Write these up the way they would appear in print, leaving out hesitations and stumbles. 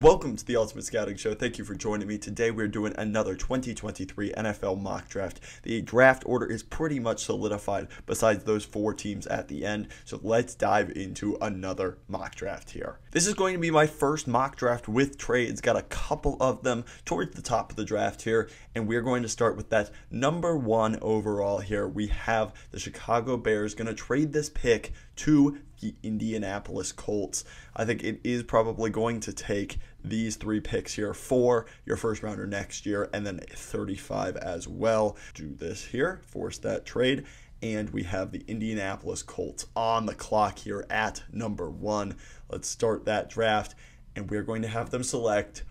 Welcome to the Ultimate Scouting Show. Thank you for joining me. Today we're doing another 2023 NFL mock draft. The draft order is pretty much solidified besides those four teams at the end. So let's dive into another mock draft here. This is going to be my first mock draft with trades. Got a couple of them towards the top of the draft here. And we're going to start with that number one overall here. We have the Chicago Bears going to trade this pick to the Indianapolis Colts. I think it is probably going to take these three picks here for your first rounder next year and then 35 as well. Do this here, force that trade, and we have the Indianapolis Colts on the clock here at number one. Let's start that draft, and we're going to have them select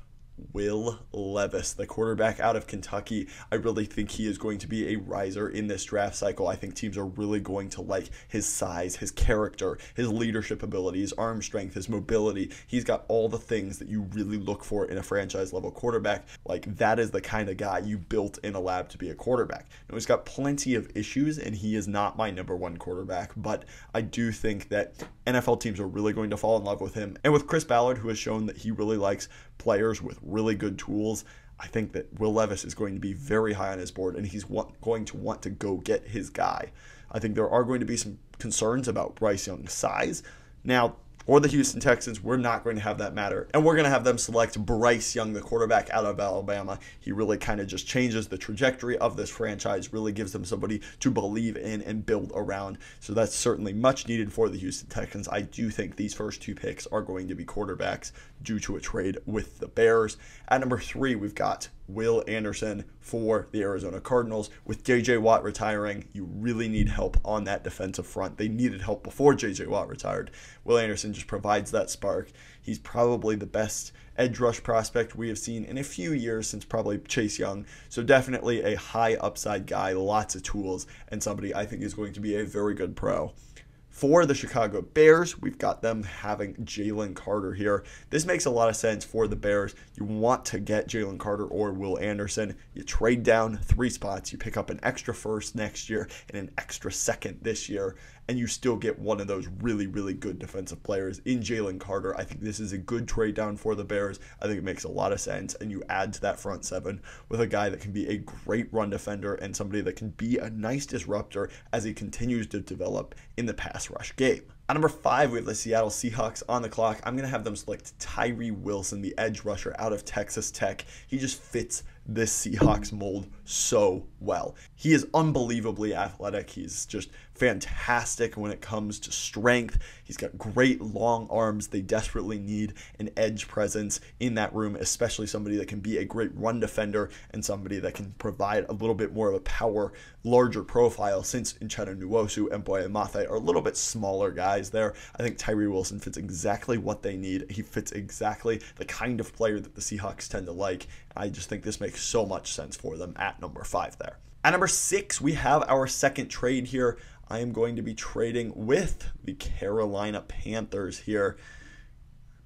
Will Levis, the quarterback out of Kentucky. I really think he is going to be a riser in this draft cycle. I think teams are really going to like his size, his character, his leadership ability, his arm strength, his mobility. He's got all the things that you really look for in a franchise level quarterback. Like, that is the kind of guy you built in a lab to be a quarterback. Now, he's got plenty of issues, and he is not my number one quarterback, but I do think that NFL teams are really going to fall in love with him. And with Chris Ballard, who has shown that he really likes players with really good tools, I think that Will Levis is going to be very high on his board, and he's going to want to go get his guy. I think there are going to be some concerns about Bryce Young's size. Now, for the Houston Texans, we're not going to have that matter. And we're going to have them select Bryce Young, the quarterback out of Alabama. He really kind of just changes the trajectory of this franchise, really gives them somebody to believe in and build around. So that's certainly much needed for the Houston Texans. I do think these first two picks are going to be quarterbacks due to a trade with the Bears. At number three, we've got Will Anderson for the Arizona Cardinals. With J.J. Watt retiring, you really need help on that defensive front. They needed help before J.J. Watt retired. Will Anderson just provides that spark. He's probably the best edge rush prospect we have seen in a few years since probably Chase Young. So definitely a high upside guy, lots of tools, and somebody I think is going to be a very good pro. For the Chicago Bears, we've got them having Jalen Carter here. This makes a lot of sense for the Bears. You want to get Jalen Carter or Will Anderson. You trade down 3 spots. You pick up an extra first next year and an extra second this year, and you still get one of those really, really good defensive players in Jalen Carter. I think this is a good trade down for the Bears. I think it makes a lot of sense, and you add to that front seven with a guy that can be a great run defender and somebody that can be a nice disruptor as he continues to develop in the pass rush game. At number 5, we have the Seattle Seahawks on the clock. I'm going to have them select Tyree Wilson, the edge rusher out of Texas Tech. He just fits this Seahawks mold so well. He is unbelievably athletic. He's just fantastic when it comes to strength. He's got great long arms. They desperately need an edge presence in that room, especially somebody that can be a great run defender and somebody that can provide a little bit more of a power, larger profile, since Uchenna Nwosu and Boye Mafe are a little bit smaller guys there. I think Tyree Wilson fits exactly what they need. He fits exactly the kind of player that the Seahawks tend to like. I just think this makes so much sense for them at number 5 there. At number 6, we have our second trade here. I am going to be trading with the Carolina Panthers here.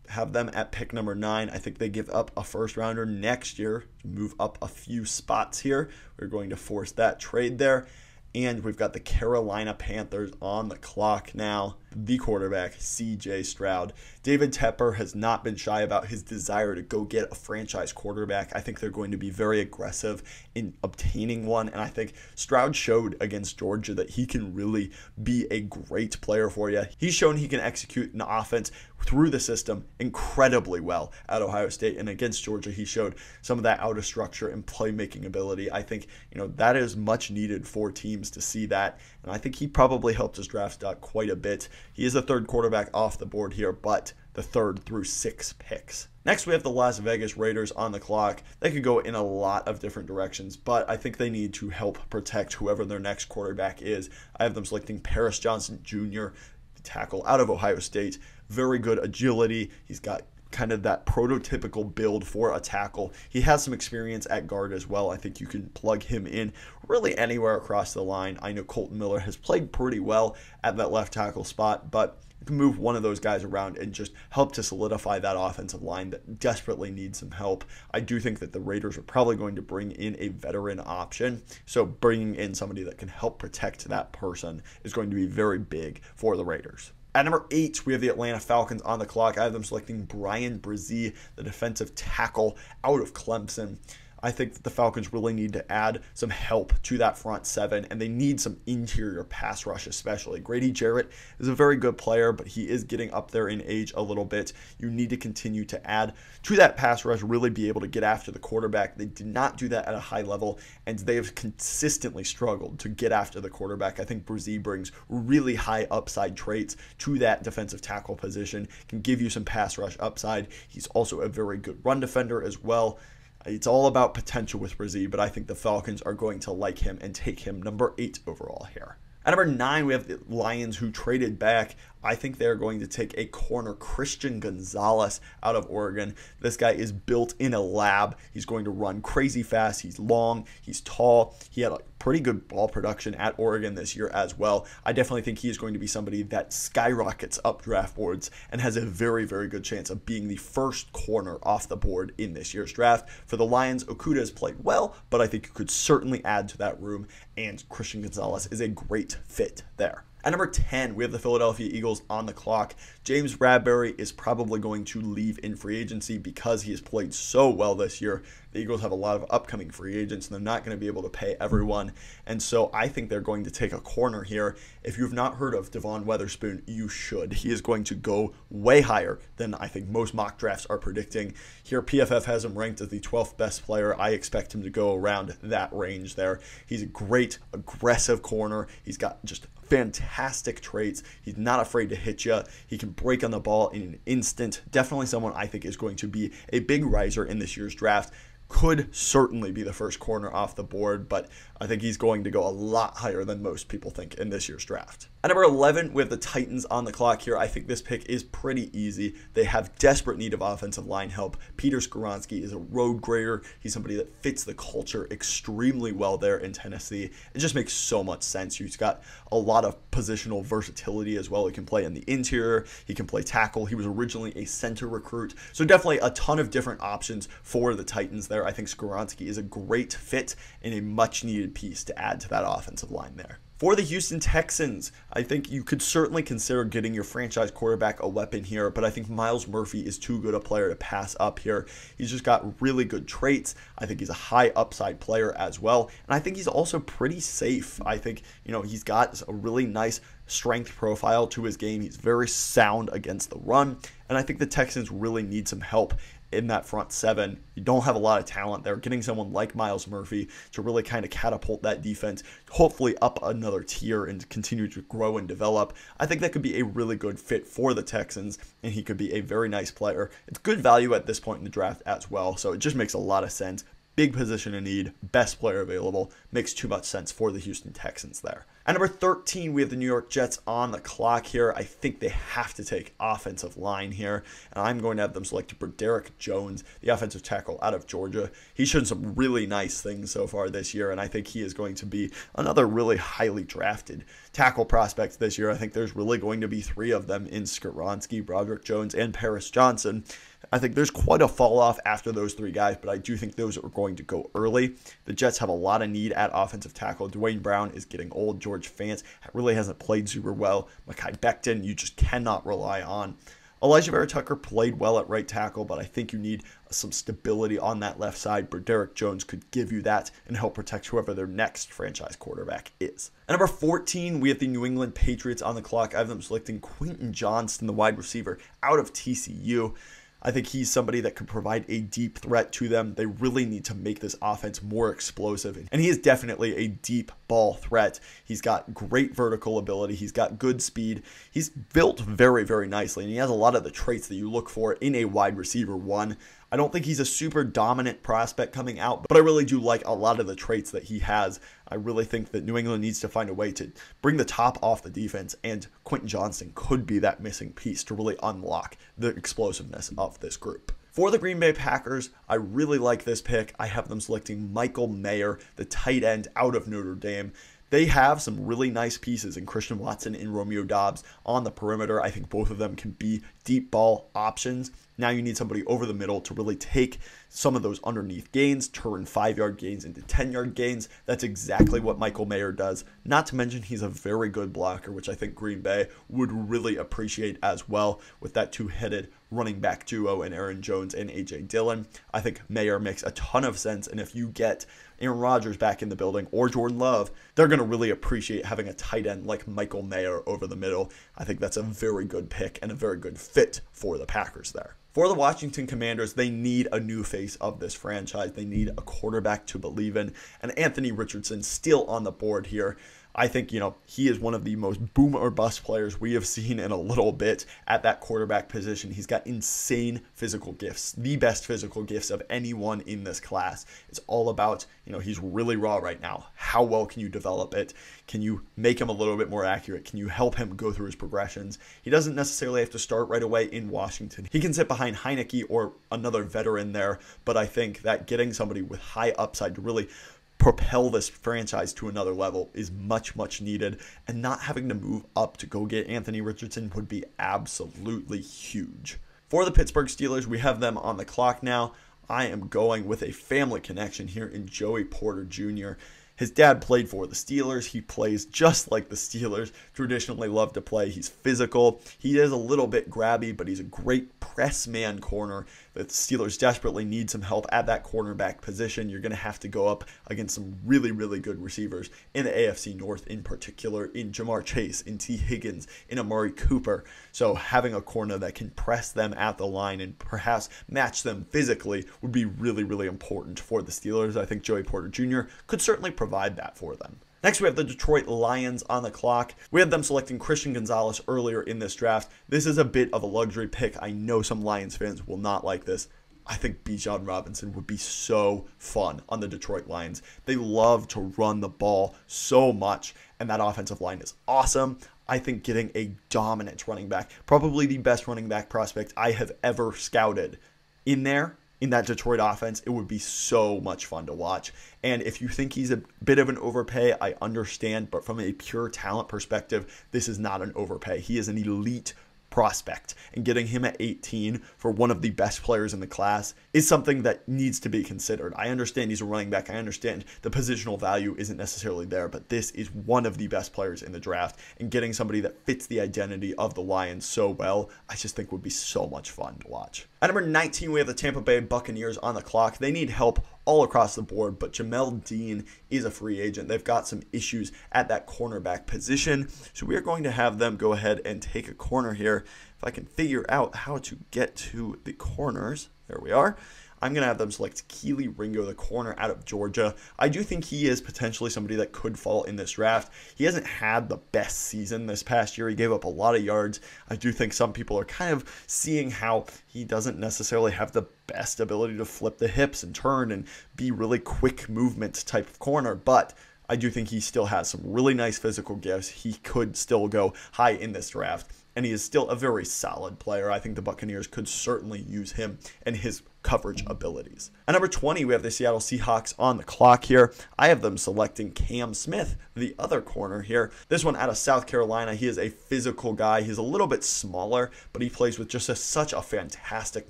Have them at pick number 9. I think they give up a first rounder next year to move up a few spots here. We're going to force that trade there. And we've got the Carolina Panthers on the clock now. The quarterback, C.J. Stroud. David Tepper has not been shy about his desire to go get a franchise quarterback. I think they're going to be very aggressive in obtaining one. And I think Stroud showed against Georgia that he can really be a great player for you. He's shown he can execute an offense through the system incredibly well at Ohio State. And against Georgia, he showed some of that out of structure and playmaking ability. I think, that is much needed for teams to see that. And I think he probably helped his draft stock quite a bit. He is the third quarterback off the board here, but the 3rd through 6 picks. Next, we have the Las Vegas Raiders on the clock. They could go in a lot of different directions, but I think they need to help protect whoever their next quarterback is. I have them selecting Paris Johnson Jr., the tackle out of Ohio State. Very good agility. He's got kind of that prototypical build for a tackle. He has some experience at guard as well. I think you can plug him in really anywhere across the line. I know Colton Miller has played pretty well at that left tackle spot, but you can move one of those guys around and just help to solidify that offensive line that desperately needs some help. I do think that the Raiders are probably going to bring in a veteran option, so bringing in somebody that can help protect that person is going to be very big for the Raiders. At number 8, we have the Atlanta Falcons on the clock. I have them selecting Bryan Bresee, the defensive tackle out of Clemson. I think that the Falcons really need to add some help to that front seven, and they need some interior pass rush especially. Grady Jarrett is a very good player, but he is getting up there in age a little bit. You need to continue to add to that pass rush, really be able to get after the quarterback. They did not do that at a high level, and they have consistently struggled to get after the quarterback. I think Bresee brings really high upside traits to that defensive tackle position, can give you some pass rush upside. He's also a very good run defender as well. It's all about potential with Bresee, but I think the Falcons are going to like him and take him number 8 overall here. At number 9, we have the Lions, who traded back. I think they're going to take a corner, Christian Gonzalez, out of Oregon. This guy is built in a lab. He's going to run crazy fast. He's long. He's tall. He had a pretty good ball production at Oregon this year as well. I definitely think he is going to be somebody that skyrockets up draft boards and has a very, very good chance of being the first corner off the board in this year's draft. For the Lions, Okudah has played well, but I think you could certainly add to that room, and Christian Gonzalez is a great fit there. At number 10, we have the Philadelphia Eagles on the clock. James Bradberry is probably going to leave in free agency because he has played so well this year. The Eagles have a lot of upcoming free agents, and they're not going to be able to pay everyone. And so I think they're going to take a corner here. If you've not heard of Devon Witherspoon, you should. He is going to go way higher than I think most mock drafts are predicting. Here, PFF has him ranked as the 12th best player. I expect him to go around that range there. He's a great, aggressive corner. He's got just fantastic traits. He's not afraid to hit you. He can break on the ball in an instant. Definitely someone I think is going to be a big riser in this year's draft. Could certainly be the first corner off the board, but I think he's going to go a lot higher than most people think in this year's draft. At number 11, we have the Titans on the clock here. I think this pick is pretty easy. They have desperate need of offensive line help. Peter Skoronski is a road grader. He's somebody that fits the culture extremely well there in Tennessee. It just makes so much sense. He's got a lot of positional versatility as well. He can play in the interior. He can play tackle. He was originally a center recruit. So definitely a ton of different options for the Titans there. I think Skoronski is a great fit and a much needed piece to add to that offensive line there. For the Houston Texans, I think you could certainly consider getting your franchise quarterback a weapon here, but I think Myles Murphy is too good a player to pass up here. He's just got really good traits. I think he's a high upside player as well, and I think he's also pretty safe. I think, he's got a really nice strength profile to his game. He's very sound against the run, and I think the Texans really need some help in that front seven. You don't have a lot of talent there. Getting someone like Myles Murphy to really kind of catapult that defense, hopefully up another tier and continue to grow and develop, I think that could be a really good fit for the Texans, and he could be a very nice player. It's good value at this point in the draft as well, so it just makes a lot of sense. Big position in need, best player available, makes too much sense for the Houston Texans there. At number 13, we have the New York Jets on the clock here. I think they have to take offensive line here, and I'm going to have them select Broderick Jones, the offensive tackle out of Georgia. He's shown some really nice things so far this year, and I think he is going to be another really highly drafted tackle prospect this year. I think there's really going to be 3 of them in Skoronski, Broderick Jones, and Paris Johnson. I think there's quite a fall off after those 3 guys, but I do think those are going to go early. The Jets have a lot of need at offensive tackle. Dwayne Brown is getting old. George Fant really hasn't played super well. Mekhi Becton, you just cannot rely on. Elijah Vera Tucker played well at right tackle, but I think you need some stability on that left side. Broderick Jones could give you that and help protect whoever their next franchise quarterback is. At number 14, we have the New England Patriots on the clock. I have them selecting Quentin Johnston, the wide receiver out of TCU. I think he's somebody that could provide a deep threat to them. They really need to make this offense more explosive, and he is definitely a deep ball threat. He's got great vertical ability. He's got good speed. He's built very, very nicely, and he has a lot of the traits that you look for in a wide receiver one. I don't think he's a super dominant prospect coming out, but I really do like a lot of the traits that he has. I really think that New England needs to find a way to bring the top off the defense, and Quentin Johnston could be that missing piece to really unlock the explosiveness of this group. For the Green Bay Packers, I really like this pick. I have them selecting Michael Mayer, the tight end out of Notre Dame. They have some really nice pieces in Christian Watson and Romeo Doubs on the perimeter. I think both of them can be deep ball options. Now you need somebody over the middle to really take some of those underneath gains, turn 5-yard gains into 10-yard gains. That's exactly what Michael Mayer does. Not to mention he's a very good blocker, which I think Green Bay would really appreciate as well with that two-headed running back duo in Aaron Jones and A.J. Dillon. I think Mayer makes a ton of sense, and if you get Aaron Rodgers back in the building or Jordan Love, they're going to really appreciate having a tight end like Michael Mayer over the middle. I think that's a very good pick and a very good fit for the Packers there. For the Washington Commanders, they need a new face of this franchise. They need a quarterback to believe in, and Anthony Richardson still on the board here. I think, he is one of the most boom or bust players we have seen in a little bit at that quarterback position. He's got insane physical gifts, the best physical gifts of anyone in this class. It's all about, he's really raw right now. How well can you develop it? Can you make him a little bit more accurate? Can you help him go through his progressions? He doesn't necessarily have to start right away in Washington. He can sit behind Heineke or another veteran there, but I think that getting somebody with high upside to really propel this franchise to another level is much, much needed, and not having to move up to go get Anthony Richardson would be absolutely huge. For the Pittsburgh Steelers, we have them on the clock now. I am going with a family connection here in Joey Porter Jr. His dad played for the Steelers. He plays just like the Steelers traditionally love to play. He's physical. He is a little bit grabby, but he's a great press man corner. The Steelers desperately need some help at that cornerback position. You're going to have to go up against some really, really good receivers in the AFC North, in particular in Jamar Chase, in T. Higgins, in Amari Cooper. So having a corner that can press them at the line and perhaps match them physically would be really, really important for the Steelers. I think Joey Porter Jr. could certainly provide that for them. Next, we have the Detroit Lions on the clock. We had them selecting Christian Gonzalez earlier in this draft. This is a bit of a luxury pick. I know some Lions fans will not like this. I think Bijan Robinson would be so fun on the Detroit Lions. They love to run the ball so much, and that offensive line is awesome. I think getting a dominant running back, probably the best running back prospect I have ever scouted in there, in that Detroit offense, it would be so much fun to watch. And if you think he's a bit of an overpay, I understand, but from a pure talent perspective, this is not an overpay. He is an elite prospect, and getting him at 18 for one of the best players in the class is something that needs to be considered. I understand he's a running back. I understand the positional value isn't necessarily there, but this is one of the best players in the draft, and getting somebody that fits the identity of the Lions so well, I just think would be so much fun to watch. At number 19, we have the Tampa Bay Buccaneers on the clock. They need help all across the board, but Jamel Dean is a free agent. They've got some issues at that cornerback position, so we are going to have them go ahead and take a corner here. If I can figure out how to get to the corners, there we are. I'm going to have them select Keely Ringo, the corner out of Georgia. I do think he is potentially somebody that could fall in this draft. He hasn't had the best season this past year. He gave up a lot of yards. I do think some people are kind of seeing how he doesn't necessarily have the best ability to flip the hips and turn and be really quick movement type of corner, but I do think he still has some really nice physical gifts. He could still go high in this draft, and he is still a very solid player. I think the Buccaneers could certainly use him and his coverage abilities. At number 20, we have the Seattle Seahawks on the clock here. I have them selecting Cam Smith, the other corner here. This one out of South Carolina. He is a physical guy. He's a little bit smaller, but he plays with just such a fantastic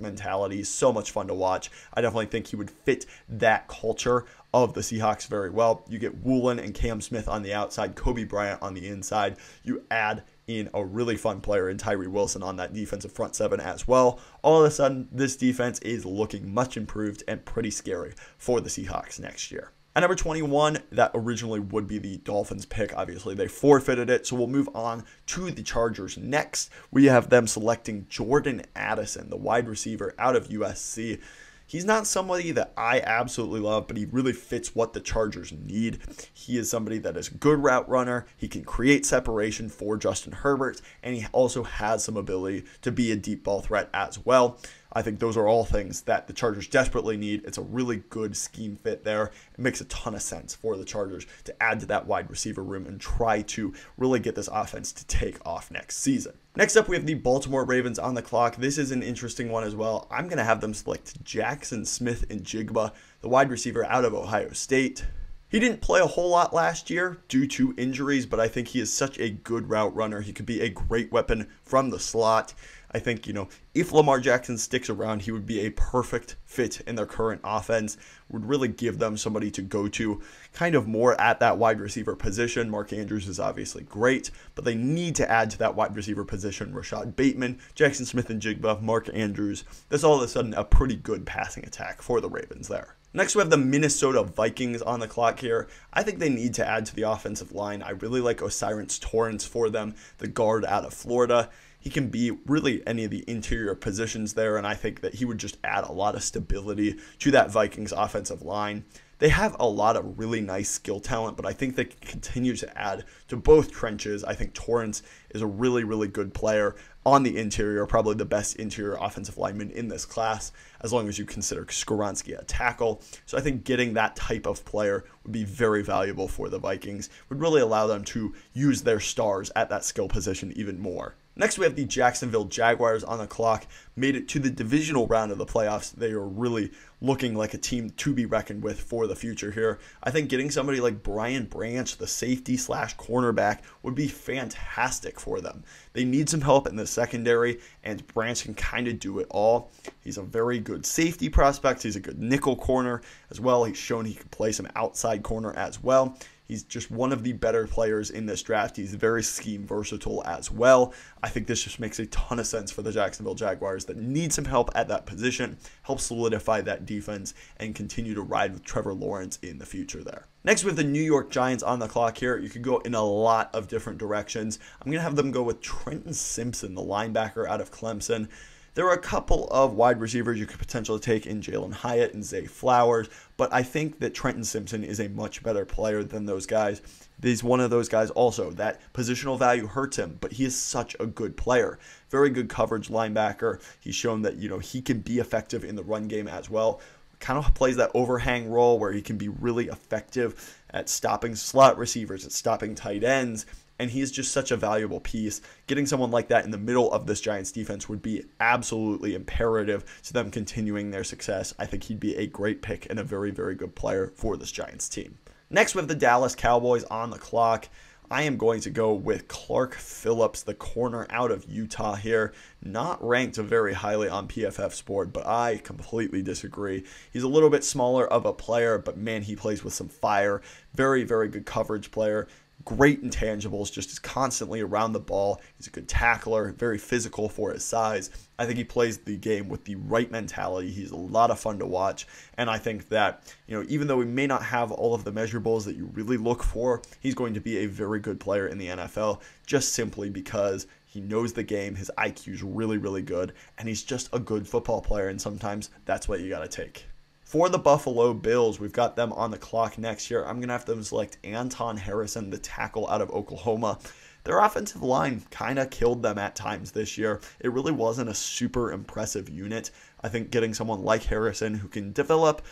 mentality. He's so much fun to watch. I definitely think he would fit that culture of the Seahawks very well. You get Woolen and Cam Smith on the outside, Kobe Bryant on the inside. You add in a really fun player in Tyree Wilson on that defensive front seven as well. All of a sudden, this defense is looking much improved and pretty scary for the Seahawks next year. At number 21, that originally would be the Dolphins pick. Obviously, they forfeited it, so we'll move on to the Chargers next. We have them selecting Jordan Addison, the wide receiver out of USC. He's not somebody that I absolutely love, but he really fits what the Chargers need. He is somebody that is a good route runner. He can create separation for Justin Herbert, and he also has some ability to be a deep ball threat as well. I think those are all things that the Chargers desperately need. It's a really good scheme fit there. It makes a ton of sense for the Chargers to add to that wide receiver room and try to really get this offense to take off next season. Next up, we have the Baltimore Ravens on the clock. This is an interesting one as well. I'm going to have them select Jackson Smith-Njigba, the wide receiver out of Ohio State. He didn't play a whole lot last year due to injuries, but I think he is such a good route runner. He could be a great weapon from the slot. I think, if Lamar Jackson sticks around, he would be a perfect fit in their current offense. Would really give them somebody to go to kind of more at that wide receiver position. Mark Andrews is obviously great, but they need to add to that wide receiver position. Rashad Bateman, Jackson Smith-Njigba, Mark Andrews. That's all of a sudden a pretty good passing attack for the Ravens there. Next, we have the Minnesota Vikings on the clock here. I think they need to add to the offensive line. I really like O'Cyrus Torrence for them, the guard out of Florida. He can be really any of the interior positions there, and I think that he would just add a lot of stability to that Vikings offensive line. They have a lot of really nice skill talent, but I think they can continue to add to both trenches. I think Torrance is a really, really good player on the interior, probably the best interior offensive lineman in this class, as long as you consider Skoronski a tackle. So I think getting that type of player would be very valuable for the Vikings, would really allow them to use their stars at that skill position even more. Next, we have the Jacksonville Jaguars on the clock. Made it to the divisional round of the playoffs. They are really looking like a team to be reckoned with for the future here. I think getting somebody like Brian Branch, the safety / cornerback, would be fantastic for them. They need some help in the secondary, and Branch can kind of do it all. He's a very good safety prospect. He's a good nickel corner as well. He's shown he can play some outside corner as well. He's just one of the better players in this draft. He's very scheme versatile as well. I think this just makes a ton of sense for the Jacksonville Jaguars that need some help at that position, help solidify that defense, and continue to ride with Trevor Lawrence in the future there. Next, we have the New York Giants on the clock here. You could go in a lot of different directions. I'm going to have them go with Trenton Simpson, the linebacker out of Clemson. There are a couple of wide receivers you could potentially take in Jalen Hyatt and Zay Flowers, but I think that Trenton Simpson is a much better player than those guys. He's one of those guys also. That positional value hurts him, but he is such a good player. Very good coverage linebacker. He's shown that, he can be effective in the run game as well. Kind of plays that overhang role where he can be really effective at stopping slot receivers, at stopping tight ends. And he's just such a valuable piece. Getting someone like that in the middle of this Giants defense would be absolutely imperative to them continuing their success. I think he'd be a great pick and a very, very good player for this Giants team. Next, we have the Dallas Cowboys on the clock. I am going to go with Clark Phillips, the corner out of Utah here. Not ranked very highly on PFF Sport, but I completely disagree. He's a little bit smaller of a player, but man, he plays with some fire. Very, very good coverage player. Great intangibles, just is constantly around the ball. He's a good tackler, very physical for his size. I think he plays the game with the right mentality. He's a lot of fun to watch. And I think that, even though he may not have all of the measurables that you really look for, he's going to be a very good player in the NFL just simply because he knows the game. His IQ is really, really good. And he's just a good football player. And sometimes that's what you got to take. For the Buffalo Bills, we've got them on the clock next year. I'm going to have them select Anton Harrison, the tackle out of Oklahoma. Their offensive line kind of killed them at times this year. It really wasn't a super impressive unit. I think getting someone like Harrison who can develop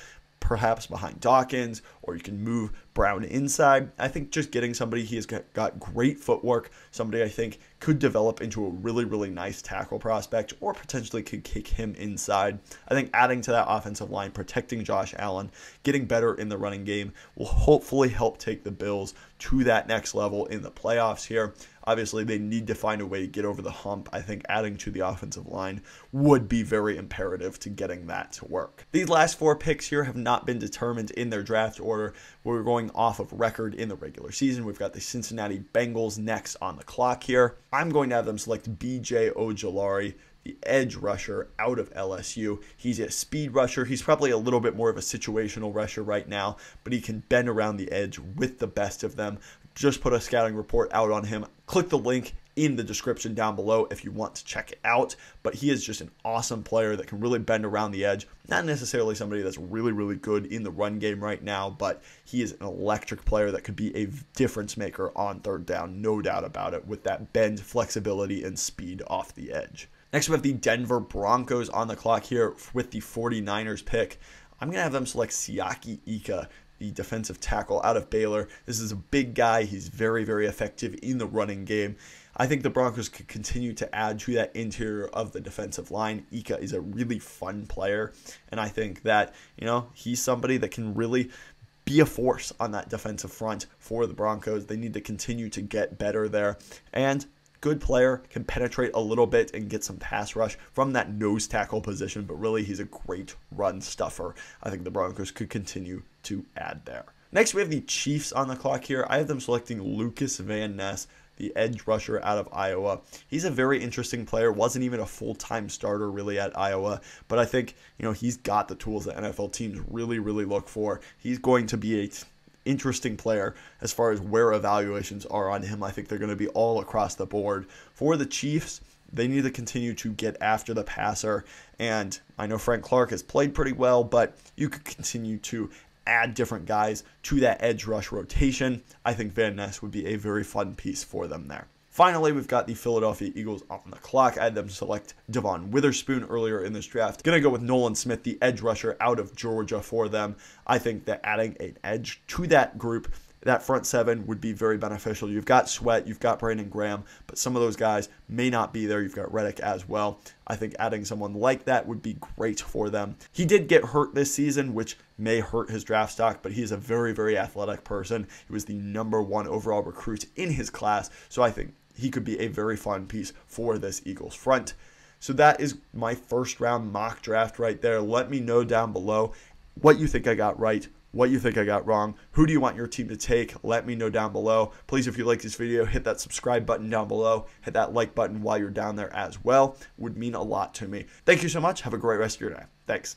perhaps behind Dawkins, or you can move Brown inside. I think just getting somebody, he has got great footwork, somebody I think could develop into a really, really nice tackle prospect, or potentially could kick him inside. I think adding to that offensive line, protecting Josh Allen, getting better in the running game will hopefully help take the Bills to that next level in the playoffs here. Obviously, they need to find a way to get over the hump. I think adding to the offensive line would be very imperative to getting that to work. These last four picks here have not been determined in their draft order. We're going off of record in the regular season. We've got the Cincinnati Bengals next on the clock here. I'm going to have them select B.J. Ojulari, the edge rusher out of LSU. He's a speed rusher. He's probably a little bit more of a situational rusher right now, but he can bend around the edge with the best of them. Just put a scouting report out on him. Click the link in the description down below if you want to check it out. But he is just an awesome player that can really bend around the edge. Not necessarily somebody that's really, really good in the run game right now, but he is an electric player that could be a difference maker on third down, no doubt about it, with that bend, flexibility, and speed off the edge. Next, we have the Denver Broncos on the clock here with the 49ers pick. I'm going to have them select Siaki Ika, the defensive tackle out of Baylor. This is a big guy. He's very, very effective in the running game. I think the Broncos could continue to add to that interior of the defensive line. Ika is a really fun player, and I think that, he's somebody that can really be a force on that defensive front for the Broncos. They need to continue to get better there. And good player, can penetrate a little bit and get some pass rush from that nose tackle position, but really he's a great run stuffer. I think the Broncos could continue to add there. Next, we have the Chiefs on the clock here. I have them selecting Lucas Van Ness, the edge rusher out of Iowa. He's a very interesting player. Wasn't even a full-time starter really at Iowa, but I think, he's got the tools that NFL teams really, really look for. He's going to be an interesting player as far as where evaluations are on him. I think they're going to be all across the board. For the Chiefs, they need to continue to get after the passer, and I know Frank Clark has played pretty well, but you could continue to add different guys to that edge rush rotation. I think Van Ness would be a very fun piece for them there. Finally, we've got the Philadelphia Eagles on the clock. I had them select Devon Witherspoon earlier in this draft. Going to go with Nolan Smith, the edge rusher out of Georgia for them. I think that adding an edge to that group, that front seven, would be very beneficial. You've got Sweat, you've got Brandon Graham, but some of those guys may not be there. You've got Reddick as well. I think adding someone like that would be great for them. He did get hurt this season, which may hurt his draft stock, but he's a very, very athletic person. He was the #1 overall recruit in his class, so I think he could be a very fun piece for this Eagles front. So that is my first round mock draft right there. Let me know down below what you think I got right, what you think I got wrong. Who do you want your team to take? Let me know down below. Please, if you like this video, hit that subscribe button down below. Hit that like button while you're down there as well. It would mean a lot to me. Thank you so much. Have a great rest of your day. Thanks.